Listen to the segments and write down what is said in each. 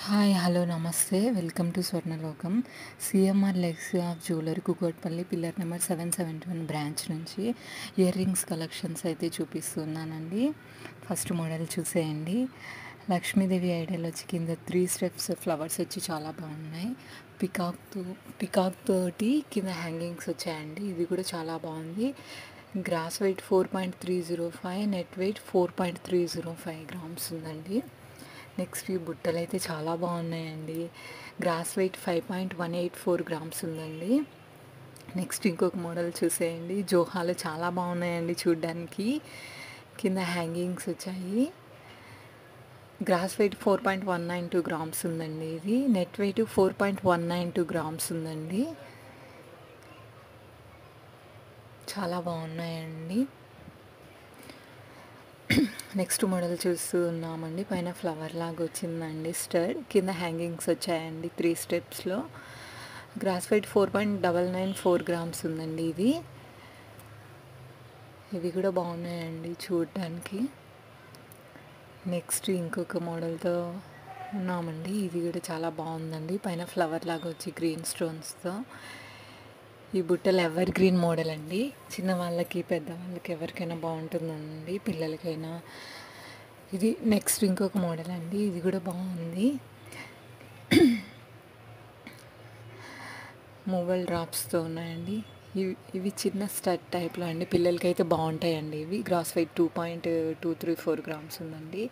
Hi hello నమస్తే welcome to Swarnalokam. CMR legacy of jewellery Kukatpally pillar number 771 branch నుంచి ear rings collections అయితే చూపిస్తున్నానండి. First model చూసేయండి. Lakshmidevi Idol వచ్చి కింద 3 స్టెప్స్ ఫ్లవర్స్ వచ్చి చాలా బాగున్నాయి. పికాక్ తోటి కింద హ్యాంగింగ్స్ వచ్చాయండి. ఇది కూడా చాలా బాగుంది. Gross weight 4.305, net weight 4.305 grams ఉందండి. నెక్స్ట్ ఈ బుట్టలు అయితే చాలా బాగున్నాయండి. గ్రాస్ వెయిట్ 5.184 గ్రామ్స్ ఉందండి. నెక్స్ట్ ఇంకొక మోడల్ చూసేయండి. జోహాలు చాలా బాగున్నాయండి చూడ్డానికి. కింద హ్యాంగింగ్స్ వచ్చాయి. గ్రాస్ వెయిట్ 4.192 గ్రామ్స్ ఉందండి. ఇది నెట్ వెయిట్ 4.192 గ్రామ్స్ ఉందండి. చాలా బాగున్నాయండి. నెక్స్ట్ మోడల్ చూస్తూ ఉన్నామండి. పైన ఫ్లవర్ లాగా వచ్చిందండి స్టడ్. కింద హ్యాంగింగ్స్ వచ్చాయండి 3 స్టెప్స్లో. గ్రాస్ వెయిట్ 4.994 గ్రామ్స్ ఉందండి. ఇవి కూడా బాగున్నాయండి చూడడానికి. నెక్స్ట్ ఇంకొక మోడల్తో ఉన్నామండి. ఇది కూడా చాలా బాగుందండి. పైన ఫ్లవర్ లాగా వచ్చి గ్రీన్ స్టోన్స్తో. ఈ బుట్టలు ఎవర్ గ్రీన్ మోడల్ అండి. చిన్నవాళ్ళకి పెద్దవాళ్ళకి ఎవరికైనా బాగుంటుందండి, పిల్లలకైనా. ఇది నెక్స్ట్ ఇంకొక మోడల్ అండి. ఇది కూడా బాగుంది. మూవల్ డ్రాప్స్తో ఉన్నాయండి. ఇవి చిన్న స్టడ్ టైప్లో అండి. పిల్లలకి అయితే బాగుంటాయండి ఇవి. గ్రాస్ వెయిట్ 2.234 గ్రామ్స్ ఉందండి.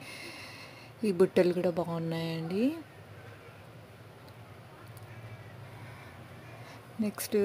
ఈ బుట్టలు కూడా బాగున్నాయండి. నెక్స్ట్